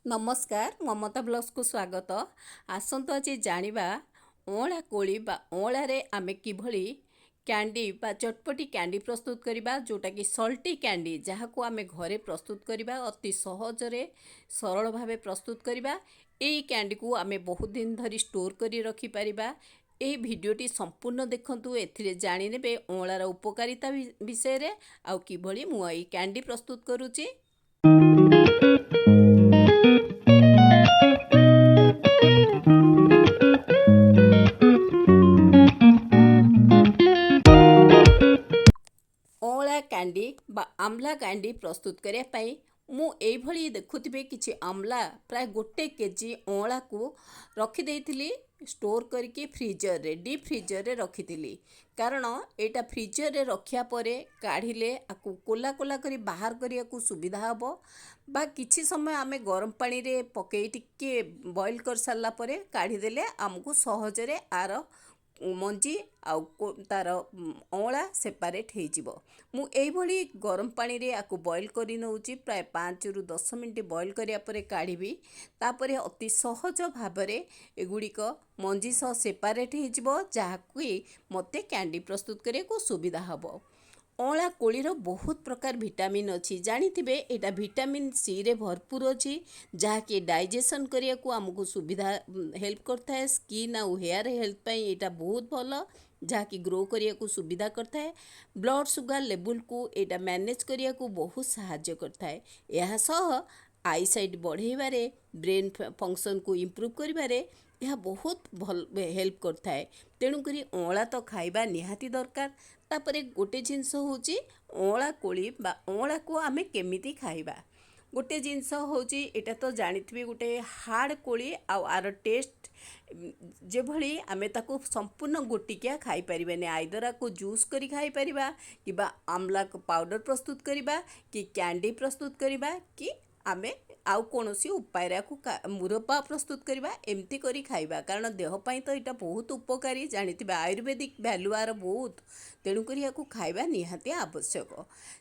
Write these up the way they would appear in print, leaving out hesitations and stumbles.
नमस्कार ममता ब्लॉग्स को स्वागत। आसंतु आज जानिबा अँला कोली बा अँलारे आमे किभली कैंडी बा चटपटी कैंडी प्रस्तुत करिबा जोटा कि सल्टी कैंडी जहाको आमे घरे प्रस्तुत करिबा अति सहजरे सरल भावे प्रस्तुत करिबा। एई कैंडी को आमे बहुत दिन धरी स्टोर करी रखि परिबा। एही भिडियोटी संपूर्ण देखंतु एथिरे जानि नेबे अँलार उपकारिता विषय रे आउ किभली मु एई कैंडी प्रस्तुत करूची। अँला कैंडी बा आमला कैंडी प्रस्तुत करने पाई मु एभली देखुथिबे किछि आमला प्राय 1 केजी अँला को रखी देइथिली स्टोर करके फ्रीजर रे डीप फ्रीजर रे रखिथिली। कारण एटा फ्रीजर रे रखिया परे काढ़िले आकु कोला कोला करी बाहर करिया को सुविधा हबो बा किछि समय आमे गरम पानी रे पकेई टिके बॉईल कर सारला परे काढ़ी देले हमकु सहजरे आर मंजी आउ तार अँला सेपारेट हो मु एभली गरम पानी रे आकु बॉईल करी नउची प्राय 5 रु 10 मिनिट बॉईल करिया परे काढ़ीबी। तापरे अति सहज भाबरे एगुड़िक मंजी सह सेपारेट हो जहाँकि मते कैंडी प्रस्तुत करिया को सुविधा हबो। अँला कोलीर बहुत प्रकार विटामिन अच्छी जानिथिबे एटा विटामिन सी रे भरपूर अच्छी जहाँकि डाइजेशन करिया को आमको सुविधा हेल्प करता है। स्किन आउ हेयर हेल्थ पाई एटा बहुत भल जहाँकि ग्रो करिया को सुविधा करता है। ब्लड सुगर लेवल को एटा मैनेज करिया को बहुत सहाय्य करता है। यह सह आई साइट बढ़ेबारे ब्रेन फंक्शन को इम्प्रूव करिबारे यह बहुत भल हेल्प करता है। तेणुकरी अँला तो खाइबा निहाती दरकार। तापरे गोटे जिनस होची अँला कोली बा अँला को आमे केमिति खाइबा। गोटे जिनस होची एटा तो जानिथिबे गोटे हार्ड कोली आउ आर टेस्ट जे भली आमे ताको संपूर्ण गोटिकिया खाई परिबाने आइदर को जूस करी खाई परिबा कि बा आमला को पाउडर प्रस्तुत करिबा कि कैंडी प्रस्तुत करिबा कि आमे आउ कोनोसी उपाय को मुरब्बा प्रस्तुत करिबा एमती करी खाइबा। कारण देह पाई तो एटा बहुत उपकारी जानिथिबा आयुर्वेदिक वैल्यू आर बहुत। तेणु करी याकू खाइबा निहाती आवश्यक।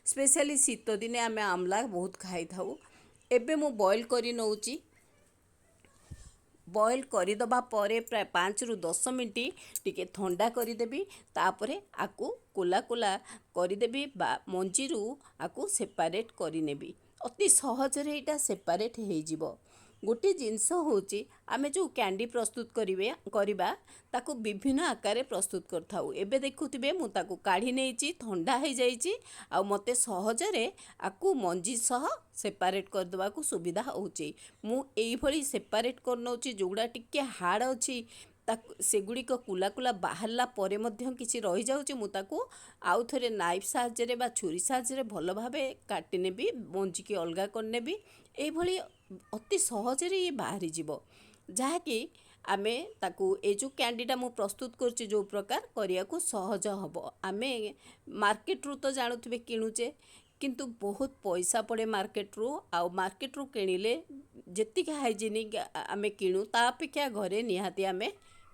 स्पेशली शीत दिने आमे आमला बहुत खाई थाउ। एबे मु बॉईल करी नउची बॉईल करदबा परे प्राय 5 रु 10 मिनिट टिके ठंडा करदेवी। तापरे आकु कोला कोला करदेवी बा मंजीरू आकु सेपारेट करिनेबी। अति सहजरे एटा सेपारेट हो गोटे जिनस होची आमे जो कैंडी प्रस्तुत करिबा ताकु विभिन्न आकार प्रस्तुत करथाउ। एबे देखुथिबे मु ताकु काढ़ी नेइची ठंडा हो जाइची आ मते सहजरे आकु मंजी सह सेपारेट करदबा को सुविधा होची। मु एई भली सेपारेट करनौची जोगुडा टिके हार्ड अछि सेगुड़िक कुला कुला बाहरला परे मध्य किछि रही जाउची मु ताकु आउ थरे नाइफ साहाଯ୍ୟରେ बा छुरी साहाଯ୍ୟରେ भल भाबे काटी नेबी मंजी की अलगा करनेबी। एई भली अति सहजरे ये बाहरी जीवो जहाँकि आमे ताकू ए जो कैंडीटा मु प्रस्तुत करछि जो प्रकार करिया को सहज हबो। आमे मार्केट रू तो जानुथिबे किणुचे किंतु बहुत पैसा पड़े मार्केट रू मार्केट रू किणिले जेतिक हाइजेनिक आमे किणु ता अपेक्षा घरे निहाती आमे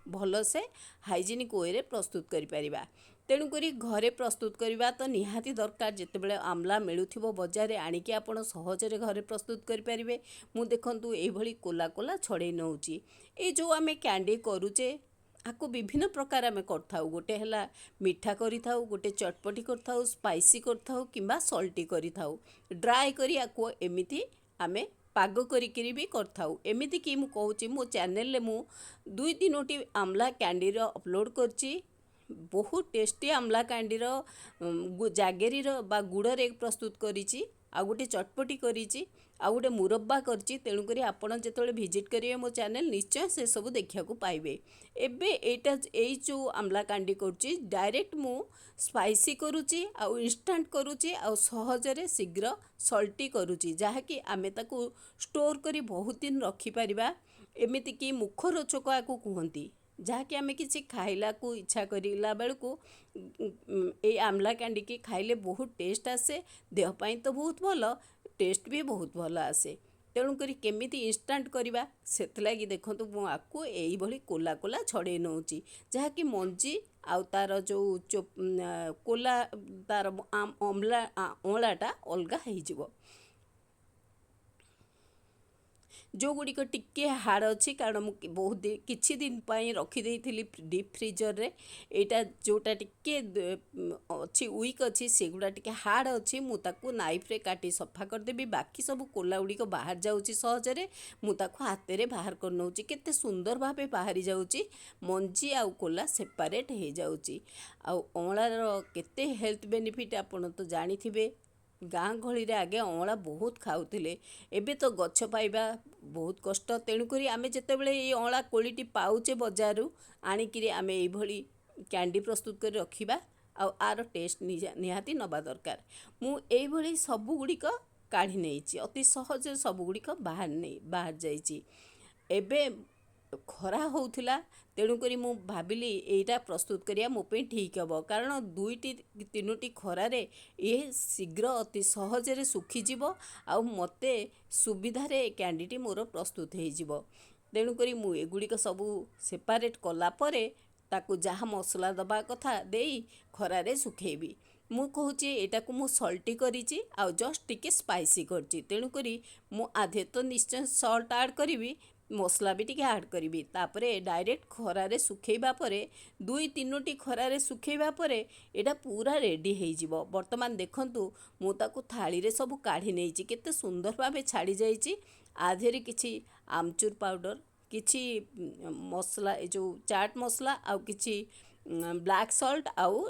भल से हाइजेनिक वे रे प्रस्तुत करि परिबा। तेणु करी घरे प्रस्तुत करवा तो निहाती दरकार। जितेबले आमला मिलुथिबो बजार रे आनिकी आपण सहजरे घरे प्रस्तुत करि परिबे। मु देखंतु एई भली कोला कोला छड़े नउची ए जो आमे कैंडी करूचे आको विभिन्न प्रकार आमे करथाउ। गोटे हला मीठा करिथाउ गोटे चटपटी करथाउ स्पाइसी करथाउ किंबा सल्टी करिथाउ ड्राई करी आको एमिति आमे पाग करी भी करथाउ। एमिति कि मु कहूची मो चैनल रे मु 2-3टी आमला कैंडी रो अपलोड करची। बहुत टेस्टी आमला कैंडी रो जागेरी रो बा गुड़ रे प्रस्तुत करिची आ गोटे चटपटी करिची आ गोटे मुरब्बा करची। तेणु करी आपण जेतोले विजिट करिवे मो चैनल निश्चय से सब देखिया को पाइबे। एबे एटा एई जो आमला कैंडी करची डायरेक्ट मु स्पाइसी करूची आ इंस्टेंट करूची आ सहजरे शीघ्र सल्टी करूची जहाँकि आमे ताकू स्टोर करी बहुत दिन रखी परिबा। एमिति कि मुखरोचक आकू कहंती जहाँकि आमे किसी खाइला को इच्छा करिला बेलू ए आमला कैंडी की खाइले बहुत टेस्ट आसे देह पाई तो बहुत भल टेस्ट भी बहुत भल आसे। तेणुकरी केमिति इंस्टांट करवा से देखो मु आपको यही भली कोला कोला छड़े नौची जहाँकि मंजी आउ तार जो कोला तार अमलाटा अलगा हो जो गुड़िक टिके हार्ड अच्छी कारण मुझे बहुत किछि दिन पाई रखी देइथिली डीप फ्रीजर रे एटा जोटा टिके अच्छी वीक अच्छी सेगुड़ा टिके हार्ड अच्छी मुझे नाइफ रे काटी सफा करदेवी बाकी सब कोला गुड़िक बाहर जाऊँगी सहजरे मुझे हाथ बाहर कर नौची केते सुंदर भावे बाहरी जाऊँगी मंजी आउ कोला सेपारेट हो जाऊँगी आउ अँलार केते हेल्थ बेनिफिट आपण तो जानिथिबे गाँ गहली आगे अँला बहुत खाऊले एबे तो गछ पाइबा बहुत कष्ट तेणुकरी आमे जेतेबेले ये अँला कोलीटी पाउचे बजारू आनिकिरी आमे एइभली कैंडी प्रस्तुत कर रखिबा आउ आर टेस्ट निहाती नबा दरकार मु एइभली सबु गुड़िक काढ़ी नेइची अति सहज सबु गुड़िक बाहर जाइची एबे खरा होउथिला तेणुकरी मु भाविली एटा प्रस्तुत करिया मो पे ठीक हबो कारण दुईटी तीनोटी खरारे ये शीघ्र अति सहजरे सुखी जीवो आउ मते सुविधारे कैंडीटी मोर प्रस्तुत हो जीवो तेणुकरी मु एगुड़िक सबू सेपारेट कला परे ताकू जहाँ मसला दबा कथा देई खरारे सुखेबी मु कहूची एटा को मु सल्टी करिची आउ जस्ट टिके स्पाइसी करची तेणुकरी मु आधे तो निश्चय सल्ट ऐड करिवि मसला भी टिके ऐड करी तापरे डायरेक्ट खरारे सुखेबा परे दुई तीनोटी खरारे सुखेबा परे एटा पूरा रेडी हो जिवो वर्तमान देखंतु मु ताकू थाली रे सब काढ़ी नेइची केते सुंदर भावे छाड़ी जाइची आधेरे किछि आमचूर पाउडर किछि मसला ए जो चाट मसला आउ किछि ब्लैक सॉल्ट आउ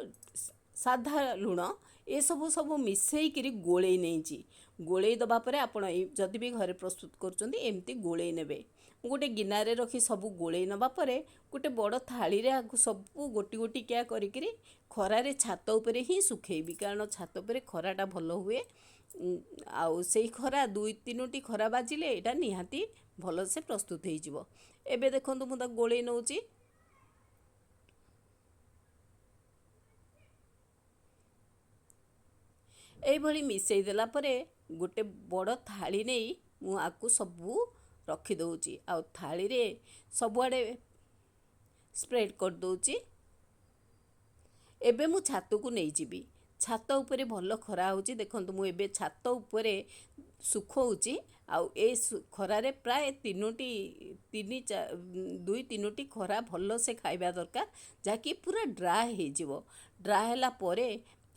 साधा लुण ए सब मिसई करी गोळेई नेइची गोळेई दबा परे आपण जदि भी घरे प्रस्तुत करचंदी एमती गोळेई नेबे गोटे गिनारे रखी सबू गोळेई नबा परे गोटे बड़ थाली रे आगु सबू गोटी गोटी क्या करिकरी खरारे छात उपरे ही सुखेबी कारण छात उपरे खराटा भल हुए आउ सेई खरा दुई तीनोटी खरा बाजिले एटा निहाती भल से प्रस्तुत हो जिवो एबे देखंतु मु ता गोळेई नउची एइभली मिसई देला परे गोटे बड़ थाली नहीं मु आकु सबू रखी दउची आउ थाली रे सबुआडे स्प्रेड कर दउची एबे मु छात को नहीं जीवी छात उपरे भल खरा होची देखंतु मु एबे छात उपरे सुखौची आउ ए खरारे प्राय दुई तीनोटी खरा भल से खाइबा दरकार जाकि पूरा ड्राए हो जिवो ड्राए होला परे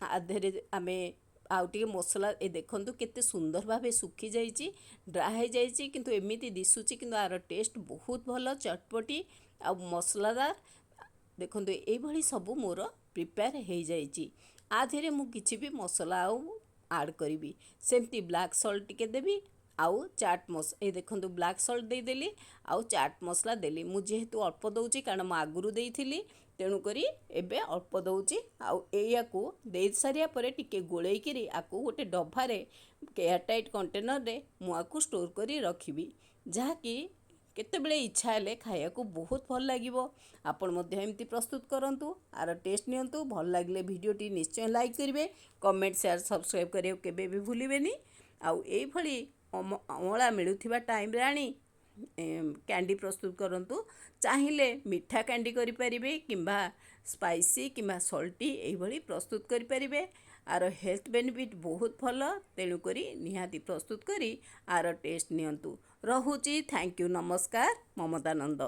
आधेरे आमे आउ टिके मसला ए देखंतु केते सुंदर भावे सुखी जाइची ड्राए जाइची किंतु एमिति दिसुची किंतु आर टेस्ट बहुत भल चटपटी आ मसलादार देखंतु एई भली सब मोर प्रिपेयर हो जाइची आधेरे मु किछि भी मसला आउ ऐड करिवि सेमती ब्लैक सॉल्ट टिके देबी आउ चाट ए देखंतु ब्लैक सॉल्ट दे देली आउ चाट मसला देली मु जेहेतु अल्प दउची कारण मु आगुरु देइथिली तेणुकरी एबे अल्प दउची आउ एया को दे सारिया परे टिके गोळेई किरी आकु गोटे डब्बारे एयर टाइट कंटेनर रे मु आकु स्टोर करी रखिबी जहा कि केतेबेले इच्छा हेले खाया को बहुत भल लागिवो आपण मध्ये एमती प्रस्तुत करंतु आर टेस्ट नियंतु भल लागले वीडियोटी निश्चय लाइक करिवे कमेंट शेयर सब्सक्राइब करियो केबे भी भूलिबेनी आउ एई भली अमला मिलुथिबा टाइम रे आनी कैंडी प्रस्तुत करंतु चाहिए मीठा कैंडी करि परिबे किंबा स्पाइसी किंबा सॉल्टी एई भली प्रस्तुत करि परिबे आर हेल्थ बेनिफिट बहुत भल तेणुकरी निहाती प्रस्तुत करी आर टेस्ट नियंतु रहुची थैंक यू नमस्कार ममतानंद।